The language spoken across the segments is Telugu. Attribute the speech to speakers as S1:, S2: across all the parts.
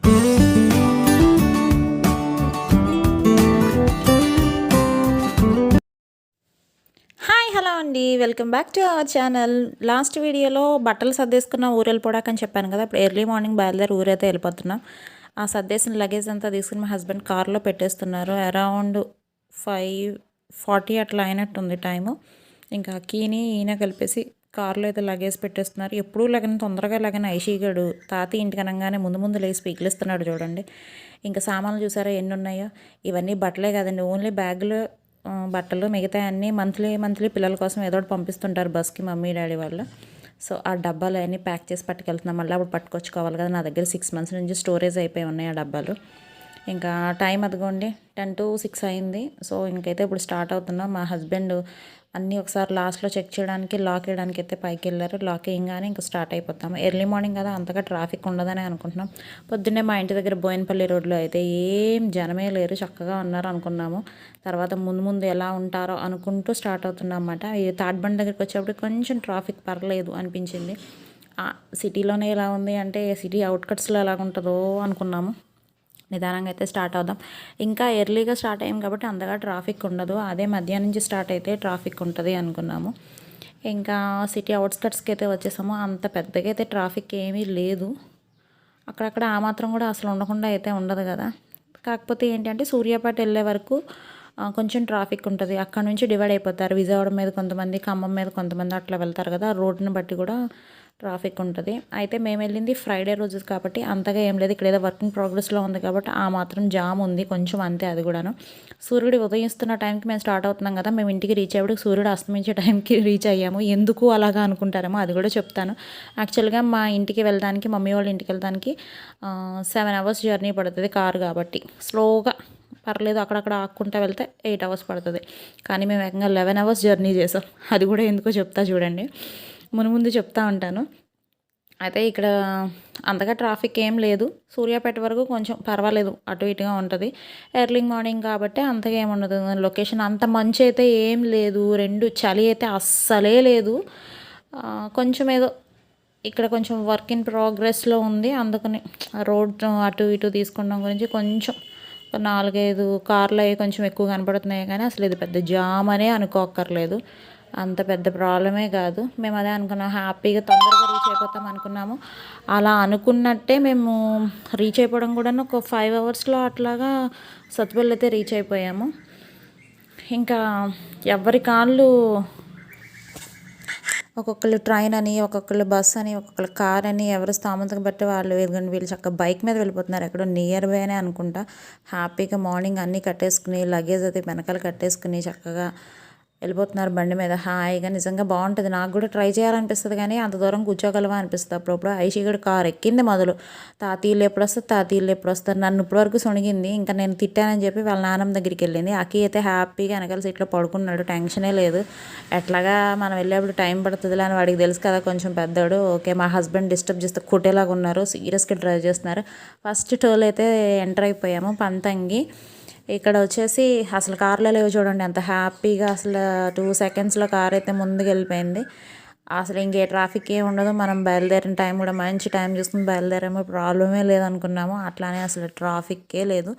S1: హాయ్ హలో అండి, welcome back to our channel. Last వీడియోలో బట్టలు సర్దేసుకున్న ఊరు వెళ్ళిపోవడాకని చెప్పాను కదా. ఇప్పుడు ఎర్లీ మార్నింగ్ బయలుదేరి ఊరైతే వెళ్ళిపోతున్నాం. ఆ సర్దేసిన లగేజ్ అంతా తీసుకుని మా హస్బెండ్ కార్లో పెట్టేస్తున్నారు. అరౌండ్ 5:40 అట్లా అయినట్టుంది టైము. ఇంకా కీని ఈయన కలిపేసి కార్లో అయితే లగేజ్ పెట్టేస్తున్నారు. ఎప్పుడూ లగని తొందరగా లగని ఐషీగాడు తాతయ్య ఇంటికి అనగానే ముందు ముందు లేచి పీకిలిస్తున్నాడు చూడండి. ఇంకా సామాన్లు చూసారా ఎన్ని ఉన్నాయో. ఇవన్నీ బట్టలే కాదండి, ఓన్లీ బ్యాగులు బట్టలు, మిగతా అన్నీ మంత్లీ పిల్లల కోసం ఏదో ఒకటి పంపిస్తుంటారు బస్కి మమ్మీ డాడీ వాళ్ళు. సో ఆ డబ్బాలు అన్నీ ప్యాక్ చేసి పట్టుకెళ్తున్నాం. మళ్ళీ అప్పుడు పట్టుకొచ్చుకోవాలి కదా. నా దగ్గర 6 months నుంచి స్టోరేజ్ అయిపోయి ఉన్నాయి ఆ డబ్బాలు. ఇంకా టైం అదిగోండి 10 to 6 అయింది. సో ఇంకైతే ఇప్పుడు స్టార్ట్ అవుతున్నాం. మా హస్బెండ్ అన్నీ ఒకసారి లాస్ట్లో చెక్ చేయడానికి, లాక్ వేయడానికి అయితే పైకి వెళ్ళారు. లాక్ వేయగానే ఇంకా స్టార్ట్ అయిపోతాము. ఎర్లీ మార్నింగ్ కదా, అంతగా ట్రాఫిక్ ఉండదని అనుకుంటున్నాం. పొద్దున్నే మా ఇంటి దగ్గర బోయినపల్లి రోడ్లో అయితే ఏం జనమే లేరు, చక్కగా ఉన్నారు అనుకున్నాము. తర్వాత ముందు ఎలా ఉంటారో అనుకుంటూ స్టార్ట్ అవుతున్నాం అన్నమాట. ఈ తాడ్బండి దగ్గరికి వచ్చేప్పుడు కొంచెం ట్రాఫిక్ పర్లేదు అనిపించింది. సిటీలోనే ఎలా ఉంది అంటే సిటీ అవుట్కట్స్లో ఎలా ఉంటుందో అనుకున్నాము. నిదానంగా అయితే స్టార్ట్ అవుదాం. ఇంకా ఎర్లీగా స్టార్ట్ అయ్యాం కాబట్టి అంతగా ట్రాఫిక్ ఉండదు. అదే మధ్యాహ్నం నుంచి స్టార్ట్ అయితే ట్రాఫిక్ ఉంటుంది అనుకున్నాము. ఇంకా సిటీ అవుట్స్కట్స్కి అయితే వచ్చేసాము. అంత పెద్దగా అయితే ట్రాఫిక్ ఏమీ లేదు. అక్కడక్కడ ఆ మాత్రం కూడా అసలు ఉండకుండా అయితే ఉండదు కదా. కాకపోతే ఏంటంటే సూర్యాపేట వెళ్ళే వరకు కొంచెం ట్రాఫిక్ ఉంటుంది. అక్కడ నుంచి డివైడ్ అయిపోతారు. విజయవాడ మీద కొంతమంది, ఖమ్మం మీద కొంతమంది అట్లా వెళ్తారు కదా. రోడ్డుని బట్టి కూడా ట్రాఫిక్ ఉంటుంది. అయితే మేము వెళ్ళింది ఫ్రైడే రోజు కాబట్టి అంతగా ఏం లేదు. ఇక్కడ ఏదో వర్కింగ్ ప్రోగ్రెస్లో ఉంది కాబట్టి ఆ మాత్రం జామ్ ఉంది కొంచెం, అంతే. అది కూడాను సూర్యుడు ఉదయిస్తున్న టైంకి మేము స్టార్ట్ అవుతున్నాం కదా. మేము ఇంటికి రీచ్ అయ్యేప్పుడు సూర్యుడు అస్తమించే టైంకి రీచ్ అయ్యాము. ఎందుకు అలాగా అనుకుంటారేమో, అది కూడా చెప్తాను. యాక్చువల్గా మా ఇంటికి వెళ్ళడానికి, మమ్మీ వాళ్ళ ఇంటికి వెళ్ళడానికి 7 hours జర్నీ పడుతుంది కారు కాబట్టి. స్లోగా పర్లేదు, అక్కడక్కడ ఆక్కుంటా వెళ్తే 8 hours పడుతుంది. కానీ మేము ఏకంగా 11 hours జర్నీ చేసాం. అది కూడా ఎందుకో చెప్తా చూడండి, ముందు చెప్తా ఉంటాను. అయితే ఇక్కడ అంతగా ట్రాఫిక్ ఏం లేదు. సూర్యాపేట వరకు కొంచెం పర్వాలేదు, అటు ఇటుగా ఉంటుంది. ఎర్లీ మార్నింగ్ కాబట్టి అంతగా ఏముండదు. లొకేషన్ అంత మంచి అయితే ఏం లేదు. చలి అయితే అస్సలే లేదు. కొంచెం ఏదో ఇక్కడ కొంచెం వర్క్ ఇన్ ప్రోగ్రెస్లో ఉంది. అందుకని రోడ్ అటు ఇటు తీసుకోవడం గురించి కొంచెం 4-5 కార్లు అవి కొంచెం ఎక్కువ కనపడుతున్నాయి. కానీ అసలు ఇది పెద్ద జామ్ అనే అనుకోక్కర్లేదు, అంత పెద్ద ప్రాబ్లమే కాదు. మేము అదే అనుకున్నాం, హ్యాపీగా తొందరగా రీచ్ అయిపోతాం అనుకున్నాము. అలా అనుకున్నట్టే మేము రీచ్ అయిపోవడం కూడా ఒక 5 hours అట్లాగా సత్తుపల్లి అయితే రీచ్ అయిపోయాము. ఇంకా ఎవరి కాళ్ళు, ఒక్కొక్కళ్ళు ట్రైన్ అని, ఒక్కొక్కళ్ళు బస్ అని, ఒక్కొక్కళ్ళు కార్ అని, ఎవరు స్థామతకు బట్టి వాళ్ళు వీళ్ళు చక్కగా బైక్ మీద వెళ్ళిపోతున్నారు. ఎక్కడో నియర్ బై అనే అనుకుంటా. హ్యాపీగా మార్నింగ్ అన్నీ కట్టేసుకుని, లగేజ్ అయితే వెనకాల కట్టేసుకుని చక్కగా వెళ్ళిపోతున్నారు బండి మీద హాయిగా. నిజంగా బాగుంటుంది. నాకు కూడా ట్రై చేయాలనిపిస్తుంది కానీ అంత దూరం కూర్చోగలవా అనిపిస్తుంది అప్పుడప్పుడు. ఐషిగడు కారు ఎక్కింది మొదలు. తాతీళ్ళు ఎప్పుడు వస్తారు, నన్ను ఇప్పటివరకు సొణిగింది. ఇంకా నేను తిట్టానని చెప్పి వాళ్ళ నాన్నమ్మ దగ్గరికి వెళ్ళింది. అకి అయితే హ్యాపీగా వెనకాల సీట్లో పడుకున్నాడు, టెన్షనే లేదు. ఎట్లాగా మనం వెళ్ళేప్పుడు టైం పడుతుందిలే అని వాడికి తెలుసు కదా, కొంచెం పెద్దోడు. ఓకే, మా హస్బెండ్ డిస్టర్బ్ చేస్తే కొట్టేలాగా ఉన్నారు, సీరియస్గా డ్రైవ్ చేస్తున్నారు. ఫస్ట్ టోల్ అయితే ఎంటర్ అయిపోయాము, పంతంగి. ఇక్కడ వచ్చేసి అసలు కార్లో లేవు చూడండి, అంత హ్యాపీగా. అసలు 2 secondsలో కార్ అయితే ముందుకు వెళ్ళిపోయింది. అసలు ఇంకే ట్రాఫిక్ ఏమి ఉండదు. మనం బయలుదేరిన టైం కూడా మంచి టైం చూసుకుని బయలుదేరాము, ప్రాబ్లమే లేదనుకున్నాము. అట్లానే అసలు ట్రాఫిక్కే లేదు.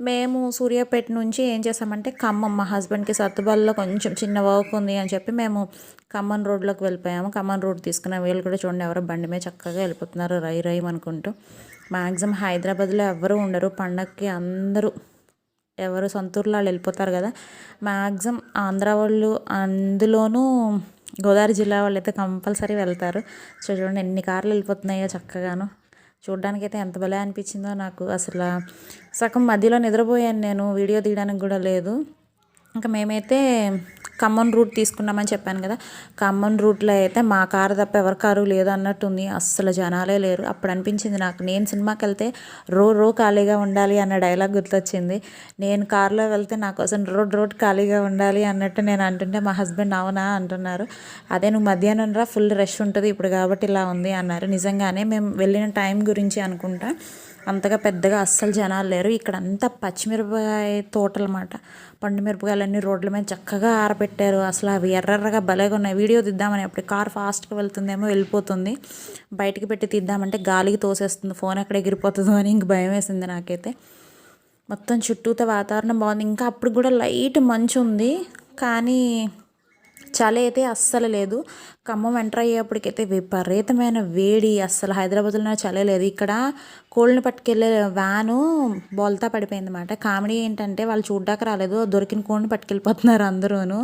S1: మేము సూర్యాపేట నుంచి ఏం చేసామంటే ఖమ్మం, మా హస్బెండ్కి సత్తుబల్లో కొంచెం చిన్న వర్క్ ఉంది అని చెప్పి మేము ఖమ్మం రోడ్లోకి వెళ్ళిపోయాము. ఖమ్మం రోడ్ తీసుకున్న వీళ్ళు కూడా చూడండి, ఎవరో బండి మీద చక్కగా వెళ్ళిపోతున్నారు రై అనుకుంటూ. మ్యాక్సిమం హైదరాబాద్లో ఎవరు ఉండరు పండగకి, అందరూ ఎవరు సొంతూరులో వాళ్ళు వెళ్ళిపోతారు కదా. మ్యాక్సిమం ఆంధ్ర వాళ్ళు, అందులోనూ గోదావరి జిల్లా వాళ్ళు అయితే కంపల్సరీ వెళ్తారు. సో చూడండి ఎన్ని కార్లు వెళ్ళిపోతున్నాయో చక్కగాను. చూడ్డానికి అయితే ఎంత భలే అనిపించిందో నాకు. అసలు సగం మధ్యలో నిద్రపోయాను నేను, వీడియో తీయడానికి కూడా లేదు. ఇంకా మేమైతే ఖమ్మం రూట్ తీసుకున్నామని చెప్పాను కదా. ఖమ్మం రూట్లో అయితే మా కారు తప్ప ఎవరి కారు లేదు అన్నట్టుంది. అస్సలు జనాలే లేరు. అప్పుడు అనిపించింది నాకు, నేను సినిమాకి వెళ్తే రో ఖాళీగా ఉండాలి అన్న డైలాగ్ గుర్తొచ్చింది. నేను కారులో వెళ్తే నా కోసం రోడ్ ఖాళీగా ఉండాలి అన్నట్టు నేను అంటుంటే మా హస్బెండ్ అవునా అంటున్నారు. అదే నువ్వు మధ్యాహ్నం రా, ఫుల్ రష్ ఉంటుంది ఇప్పుడు కాబట్టి ఇలా ఉంది అన్నారు. నిజంగానే మేము వెళ్ళిన టైం గురించి అనుకుంటా అంతగా పెద్దగా అస్సలు జనాలు లేరు. ఇక్కడ అంతా పచ్చిమిరపకాయ తోటలన్నమాట. పండు మిరపకాయలన్నీ రోడ్ల మీద చక్కగా పెట్టారు. అసలు అవి ఎర్రగా భలేగా ఉన్నాయి. వీడియో తీద్దామని అప్పుడు కార్ ఫాస్ట్గా వెళ్తుందేమో, వెళ్ళిపోతుంది. బయటికి పెట్టి తీద్దామంటే గాలికి తోసేస్తుంది, ఫోన్ ఎక్కడ ఎగిరిపోతుందో అని ఇంక భయం వేసింది నాకైతే. మొత్తం చుట్టూతో వాతావరణం బాగుంది. ఇంకా అప్పుడు కూడా లైట్ మంచు ఉంది, కానీ చలి అయితే అస్సలు లేదు. ఖమ్మం ఎంటర్ అయ్యేప్పటికైతే విపరీతమైన వేడి, అస్సలు హైదరాబాద్లో చలి లేదు. ఇక్కడ కోళ్ళని పట్టుకెళ్ళే వ్యాను బోల్తా పడిపోయింది అన్నమాట. కామెడీ ఏంటంటే వాళ్ళు చూడ్డాక రాలేదు, దొరికిన కోళ్ళని పట్టుకెళ్ళిపోతున్నారు అందరూను.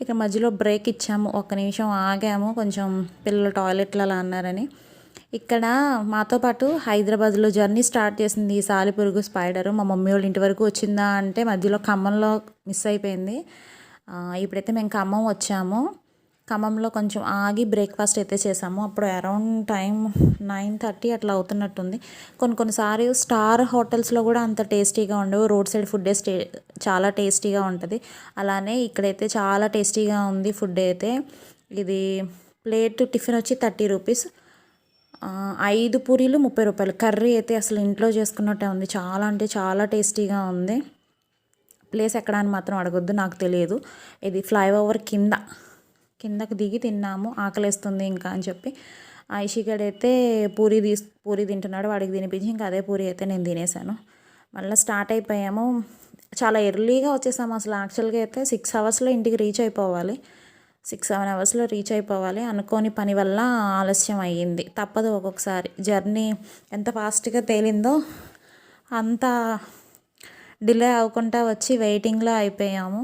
S1: ఇక మధ్యలో బ్రేక్ ఇచ్చాము, ఒక్క నిమిషం ఆగాము, కొంచెం పిల్లలు టాయిలెట్లు అలా అన్నారని. ఇక్కడ మాతో పాటు హైదరాబాద్లో జర్నీ స్టార్ట్ చేసింది ఈ సాలిపురుగు స్పైడరు. మా మమ్మీ వాళ్ళ ఇంటి వరకు వచ్చిందా అంటే మధ్యలో ఖమ్మంలో మిస్ అయిపోయింది. ఇప్పుడైతే మేము ఖమ్మం వచ్చాము. ఖమ్మంలో కొంచెం ఆగి బ్రేక్ఫాస్ట్ అయితే చేసాము. అప్పుడు అరౌండ్ టైం 9:30 అట్లా అవుతున్నట్టుంది. కొన్నిసార్లు స్టార్ హోటల్స్లో కూడా అంత టేస్టీగా ఉండవు, రోడ్ సైడ్ ఫుడ్ చాలా టేస్టీగా ఉంటుంది. అలానే ఇక్కడైతే చాలా టేస్టీగా ఉంది ఫుడ్ అయితే. ఇది ప్లేట్ టిఫిన్ వచ్చి 30 రూపీస్, 5 పూరీలు 30 రూపాయలు. కర్రీ అయితే అసలు ఇంట్లో చేసుకున్నట్టే ఉంది, చాలా అంటే చాలా టేస్టీగా ఉంది. ప్లేస్ ఎక్కడ అని మాత్రం అడగొద్దు, నాకు తెలియదు. ఇది ఫ్లైఓవర్ కిందకి దిగి తిన్నాము, ఆకలేస్తుంది ఇంకా అని చెప్పి. ఐషిగడ్ అయితే పూరి తింటున్నాడు, వాడికి తినిపించి ఇంకా అదే పూరి అయితే నేను తినేసాను. మళ్ళీ స్టార్ట్ అయిపోయాము. చాలా ఎర్లీగా వచ్చేసాము. అసలు యాక్చువల్గా అయితే 6 అవర్స్లో ఇంటికి రీచ్ అయిపోవాలి, 6-7 అవర్స్లో రీచ్ అయిపోవాలి. అనుకోని పని వల్ల ఆలస్యం అయ్యింది, తప్పదు. ఒక్కొక్కసారి జర్నీ ఎంత ఫాస్ట్గా తేలిందో అంత డిలే అవ్వకుండా వచ్చి వెయిటింగ్లో అయిపోయాము.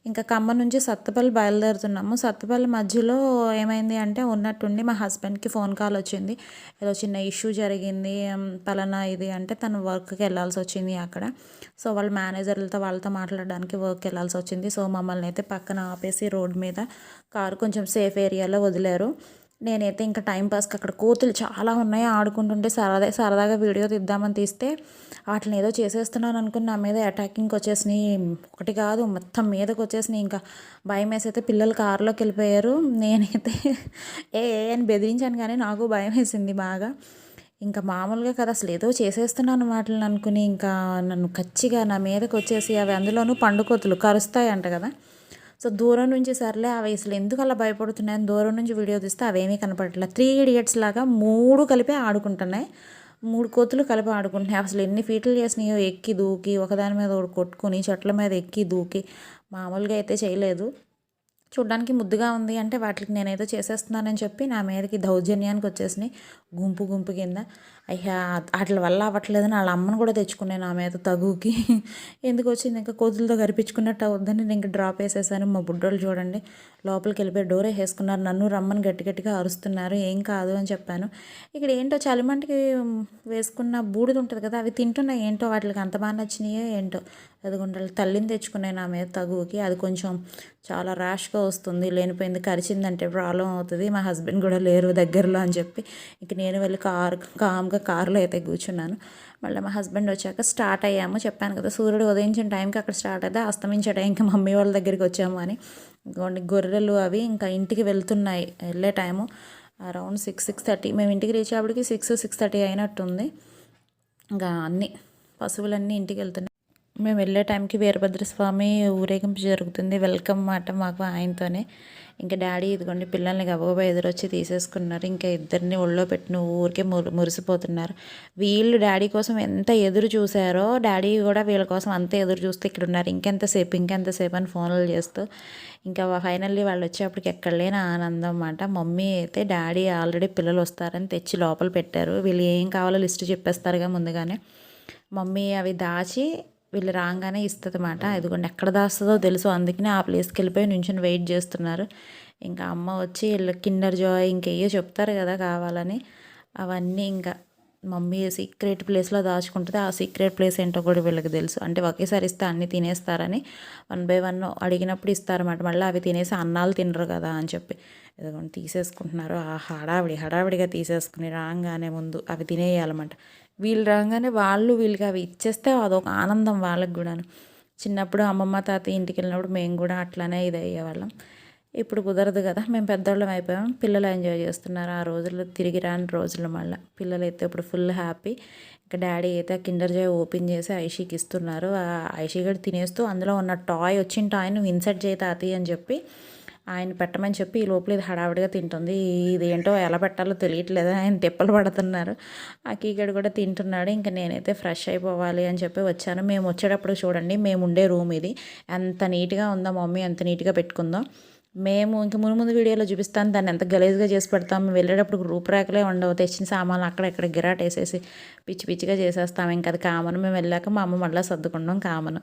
S1: ఇంకా ఖమ్మం నుంచి సత్తుపల్లి బయలుదేరుతున్నాము. సత్తుపల్లి మధ్యలో ఏమైంది అంటే ఉన్నట్టుండి మా హస్బెండ్కి ఫోన్ కాల్ వచ్చింది, ఏదో చిన్న ఇష్యూ జరిగింది పలానా ఇది అంటే తను వర్క్కి వెళ్ళాల్సి వచ్చింది అక్కడ. సో వాళ్ళ మేనేజర్లతో వాళ్ళతో మాట్లాడడానికి వర్క్కి వెళ్ళాల్సి వచ్చింది. సో మమ్మల్ని అయితే పక్కన ఆపేసి రోడ్ మీద కారు కొంచెం సేఫ్ ఏరియాలో వదిలారు. నేనైతే ఇంకా టైంపాస్కి అక్కడ కోతులు చాలా ఉన్నాయి, ఆడుకుంటుంటే సరదాగా వీడియో తీద్దామని తీస్తే వాటిని ఏదో చేసేస్తున్నాను అనుకుని నా మీద అటాకింగ్కి వచ్చేసినాయి. ఒకటి కాదు మొత్తం మీదకి వచ్చేసినాయి. ఇంకా భయం వేసి అయితే పిల్లలు కారులోకి వెళ్ళిపోయారు. నేనైతే అని బెదిరించాను, కానీ నాకు భయం వేసింది బాగా. ఇంకా మామూలుగా కదా, అసలు ఏదో చేసేస్తున్నాను వాటిని అనుకుని ఇంకా నన్ను కచ్చిగా నా మీదకి వచ్చేసి, అవి అందులోనూ పండుకోతులు కరుస్తాయంట కదా. సో దూరం నుంచి సర్లే అవి అసలు ఎందుకు అలా భయపడుతున్నాయని దూరం నుంచి వీడియో తీస్తే అవేమీ కనపడట్లేదు. 3 ఇడియట్స్ లాగా 3 కలిపి ఆడుకుంటున్నాయి, 3 కోతులు కలిపి ఆడుకుంటున్నాయి. అసలు ఎన్ని ఫీట్లు చేసినాయో, ఎక్కి దూకి ఒకదాని మీద ఒకటి కొట్టుకుని చెట్ల మీద ఎక్కి దూకి, మామూలుగా అయితే చేయలేదు. చూడ్డానికి ముద్దుగా ఉంది అంటే వాటికి నేనేదో చేసేస్తున్నానని చెప్పి నా మీదకి దౌర్జన్యానికి వచ్చేసినాయి గుంపు కింద. అయ్యా వాటి వల్ల అవ్వట్లేదని వాళ్ళ అమ్మను కూడా తెచ్చుకున్నాను నా మీద తగుకి. ఎందుకు వచ్చింది ఇంకా కోతులతో కరిపించుకున్నట్టు అవుద్దని నేను ఇంకా డ్రాప్ వేసేసాను. మా బుడ్డోళ్ళు చూడండి లోపలికి వెళ్ళిపోయి డోరే వేసుకున్నారు, నన్ను రమ్మని గట్టిగా అరుస్తున్నారు. ఏం కాదు అని చెప్పాను. ఇక్కడ ఏంటో చలిమంటికి వేసుకున్న బూడిద ఉంటుంది కదా, అవి తింటున్నాయి. ఏంటో వాటికి అంత బాగా నచ్చినాయో ఏంటో. అదిగోండి తల్లిని తెచ్చుకున్నాయి నా మీద తగుకి. అది కొంచెం చాలా ర్యాష్గా వస్తుంది, లేనిపోయింది కరిచిందంటే ప్రాబ్లం అవుతుంది. మా హస్బెండ్ కూడా లేరు దగ్గరలో అని చెప్పి ఇంక నేను వెళ్ళి కామ్గా కారులో అయితే కూర్చున్నాను. మళ్ళీ మా హస్బెండ్ వచ్చాక స్టార్ట్ అయ్యాము. చెప్పాను కదా సూర్యుడు ఉదయించిన టైంకి అక్కడ స్టార్ట్ అయితే అస్తమించే టైంకి మమ్మీ వాళ్ళ దగ్గరికి వచ్చాము అని. గొర్రెలు అవి ఇంకా ఇంటికి వెళ్తున్నాయి, వెళ్ళే టైము అరౌండ్ 6-6:30. మేము ఇంటికి రీచ్ అప్పటికి 6-6:30 అయినట్టుంది. ఇంకా అన్నీ పశువులన్నీ ఇంటికి వెళ్తున్నాయి. మేము వెళ్ళే టైంకి వీరభద్రస్వామి ఊరేగింపు జరుగుతుంది, వెల్కమ్ మాట మాకు ఆయనతోనే. ఇంకా డాడీ ఇదిగోండి పిల్లల్ని గబగబా ఎదురొచ్చి తీసేసుకున్నారు. ఇంకా ఇద్దరిని ఒళ్ళో పెట్టిన ఊరికే మురిసిపోతున్నారు. వీళ్ళు డాడీ కోసం ఎంత ఎదురు చూసారో డాడీ కూడా వీళ్ళ కోసం అంతే ఎదురు చూస్తూ ఇక్కడ ఉన్నారు. ఇంకెంతసేపు అని ఫోన్లు చేస్తూ. ఇంకా ఫైనల్లీ వాళ్ళు వచ్చేప్పటికి ఎక్కడ లేని ఆనందం అన్నమాట. మమ్మీ అయితే డాడీ ఆల్రెడీ పిల్లలు వస్తారని తెచ్చి లోపల పెట్టారు. వీళ్ళు ఏం కావాలో లిస్ట్ చెప్పేస్తారుగా ముందుగానే. మమ్మీ అవి దాచి వీళ్ళు రాగానే ఇస్తుంది అన్నమాట. ఇదిగోండి ఎక్కడ దాస్తుందో తెలుసు, అందుకనే ఆ ప్లేస్కి వెళ్ళిపోయి నుంచుని వెయిట్ చేస్తున్నారు. ఇంకా అమ్మ వచ్చి వీళ్ళు కిండర్ జాయ్ ఇంకేయో చెప్తారు కదా కావాలని, అవన్నీ ఇంకా మమ్మీ సీక్రెట్ ప్లేస్లో దాచుకుంటుంది. ఆ సీక్రెట్ ప్లేస్ ఏంటో కూడా వీళ్ళకి తెలుసు. అంటే ఒకేసారి ఇస్తే అన్నీ తినేస్తారని 1 by 1 అడిగినప్పుడు ఇస్తారన్నమాట. మళ్ళీ అవి తినేసి అన్నాలు తినరు కదా అని చెప్పి ఇదిగోండి తీసేసుకుంటున్నారు. ఆ హడావిడిగా తీసేసుకుని రాగానే ముందు అవి తినేయాలన్నమాట. వీళ్ళు రాగానే వీళ్ళకి అవి ఇచ్చేస్తే అదొక ఆనందం వాళ్ళకి కూడాను. చిన్నప్పుడు అమ్మమ్మ తాతయ్య ఇంటికి వెళ్ళినప్పుడు మేము కూడా అట్లానే ఇది అయ్యేవాళ్ళం. ఇప్పుడు కుదరదు కదా, మేము పెద్దవాళ్ళం అయిపోయాం, పిల్లలు ఎంజాయ్ చేస్తున్నారు ఆ రోజులు, తిరిగి రాని రోజులు. మళ్ళీ పిల్లలు అయితే ఇప్పుడు ఫుల్ హ్యాపీ. ఇంకా డాడీ అయితే కిండర్ జాయ్ ఓపెన్ చేసి ఐషీకి ఇస్తున్నారు. ఆ ఐషీ గడి తినేస్తూ అందులో ఉన్న టాయ్ వచ్చిన టాయ్ నువ్వు ఇన్సర్ట్ చేయి తాతి అని చెప్పి ఆయన పెట్టమని చెప్పి ఈ లోపల ఇది హడావిడిగా తింటుంది. ఇదేంటో ఎలా పెట్టాలో తెలియట్లేదు, ఆయన తిప్పలు పడుతున్నారు. ఆ కీగడు కూడా తింటున్నాడు. ఇంకా నేనైతే ఫ్రెష్ అయిపోవాలి అని చెప్పి వచ్చాను. మేము వచ్చేటప్పుడు చూడండి, మేము ఉండే రూమ్ ఇది ఎంత నీట్గా ఉందో, మమ్మీ ఎంత నీట్గా పెట్టుకుందో. మేము ఇంక ముందు వీడియోలో చూపిస్తాను దాన్ని ఎంత గలీజ్గా చేసి పెడతాము. వెళ్ళేటప్పుడు రూపురేఖలే ఉండవు, తెచ్చిన సామాన్లు అక్కడెక్కడ గిరాట్ వేసేసి పిచ్చి పిచ్చిగా చేసేస్తాము. ఇంకా అది కామన్. మేము వెళ్ళాక మా అమ్మ మళ్ళీ సర్దుకుంటాం కామన్.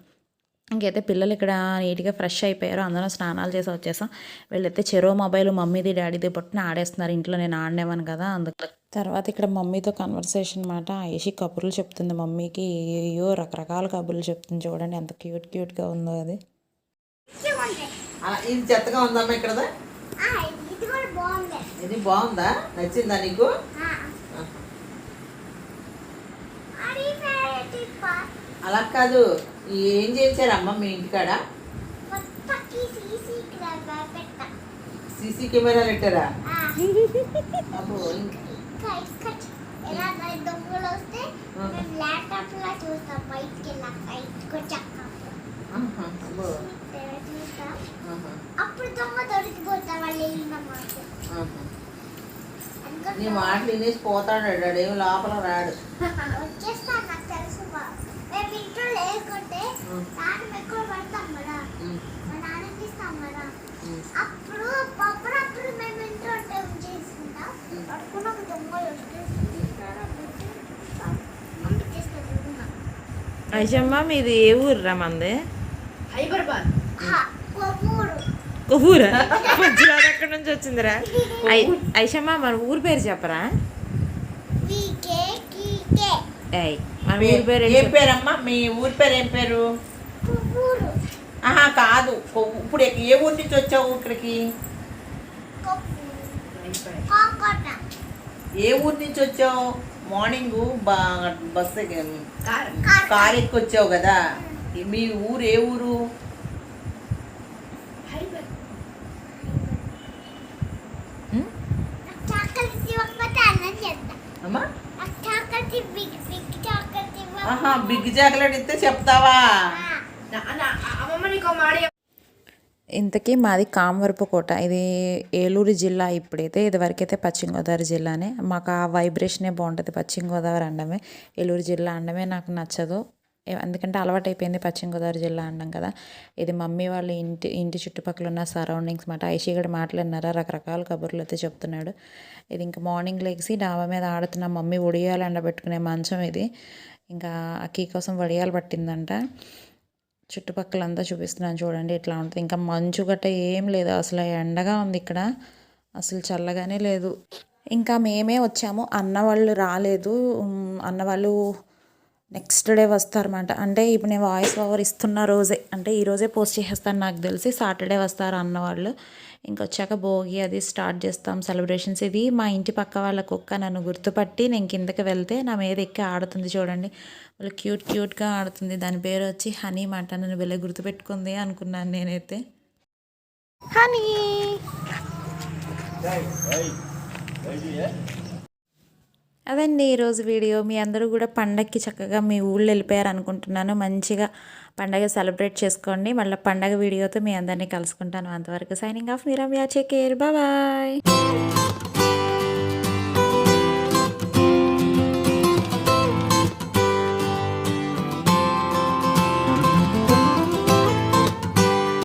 S1: ఇంకైతే పిల్లలు ఇక్కడ నీట్గా ఫ్రెష్ అయిపోయారు, అందరం స్నానాలు చేసి వచ్చేసాం. వీళ్ళైతే చెరో మొబైల్ మమ్మీది డాడీది పట్టున ఆడేస్తున్నారు. ఇంట్లో నేను ఆడనేవాను కదా అందుకు. తర్వాత ఇక్కడ మమ్మీతో కన్వర్సేషన్ మాట, ఐషి కబుర్లు చెప్తుంది మమ్మీకి. అయ్యో రకరకాల కబుర్లు చెప్తుంది, చూడండి ఎంత క్యూట్గా ఉందో అది.
S2: ఇది చెత్తగా ఉందమ్మా ఇక్కడ. ఇది బాగుందా, నచ్చిందా నీకు? అలా కాదు, ఏం చేశారమ్మా మీ ఇంటికాడ? సీసీ కెమెరాలు పెట్టారా? నీ మాటలు వినేసి పోతాడు డాడీ, ఏం లోపల రాడు.
S1: ఐషమ్మ మీది ఏ ఊర్రా? మంది
S3: హైదరాబాద్.
S1: కొవ్వూరా? మంచిరాదు ఎక్కడి నుంచి వచ్చిందిరా? ఐషమ్మ మన ఊరి పేరు చెప్పరా? మన ఊరి పేరు
S2: ఏం పేరమ్మా? మీ ఊరి పేరు ఏం పేరు? ఆహా కాదు, ఇప్పుడు ఏ ఊరి నుంచి వచ్చావు ఇక్కడికి? ఏ ఊరి నుంచి వచ్చావు? మార్నింగ్ బస్సు కార్ ఎక్కి వచ్చావు కదా. మీ ఊరు ఏ ఊరు? అమ్మా ఆహా, బిగ్ చాక్లెట్ ఇస్తే చెప్తావా?
S1: ఇంతకీ మాది కామవరపుకోట, ఇది ఏలూరు జిల్లా. ఇప్పుడైతే ఇదివరకైతే పశ్చిమ గోదావరి జిల్లానే. మాకు ఆ వైబ్రేషనే బాగుంటుంది, పశ్చిమ గోదావరి అనడమే. ఏలూరు జిల్లా అనడమే నాకు నచ్చదు, ఎందుకంటే అలవాటైపోయింది పశ్చిమ గోదావరి జిల్లా అనడం కదా. ఇది మమ్మీ వాళ్ళ ఇంటి చుట్టుపక్కల ఉన్న సరౌండింగ్స్ మాట. ఐషిగడ మాట్లాడినారా, రకరకాల కబుర్లు అయితే చెప్తున్నాడు. ఇది ఇంకా మార్నింగ్ లెగిసి డాబా మీద ఆడుతున్న మమ్మీ వడియాలు ఎండబెట్టుకునే మంచం ఇది. ఇంకా అక్కీ కోసం వడియాలు పట్టిందంట. చుట్టుపక్కలంతా చూపిస్తున్నాను చూడండి, ఇట్లా ఉంటుంది. ఇంకా మంచు గట్ట ఏం లేదు, అసలు ఎండగా ఉంది ఇక్కడ, అసలు చల్లగానే లేదు. ఇంకా మేమే వచ్చాము, అన్న వాళ్ళు రాలేదు. అన్న వాళ్ళు నెక్స్ట్ డే వస్తారన్నమాట. అంటే ఇప్పుడు నేను వాయిస్ ఓవర్ ఇస్తున్న రోజే, అంటే ఈరోజే పోస్ట్ చేసేస్తాను నాకు తెలిసి. సాటర్డే వస్తారు అన్నవాళ్ళు. ఇంకొచ్చాక భోగి అది స్టార్ట్ చేస్తాం సెలబ్రేషన్స్. ఇది మా ఇంటి పక్క వాళ్ళ కుక్క నన్ను గుర్తుపట్టి నేను కిందకి వెళ్తే నా మీద ఎక్కి ఆడుతుంది చూడండి. వాళ్ళు క్యూట్గా ఆడుతుంది. దాని పేరు వచ్చి హనీ మాట. నన్ను వెళ్ళి గుర్తుపెట్టుకుంది అనుకున్నాను నేనైతే. హనీ అదండి ఈరోజు వీడియో. మీ అందరూ కూడా పండగకి చక్కగా మీ ఊళ్ళో వెళ్ళిపోయారు అనుకుంటున్నాను. మంచిగా పండగ సెలబ్రేట్ చేసుకోండి. మళ్ళీ పండగ వీడియోతో మీ అందరినీ కలుసుకుంటాను. అంతవరకు సైనింగ్ ఆఫ్. మీ రమ్య. Take care, bye.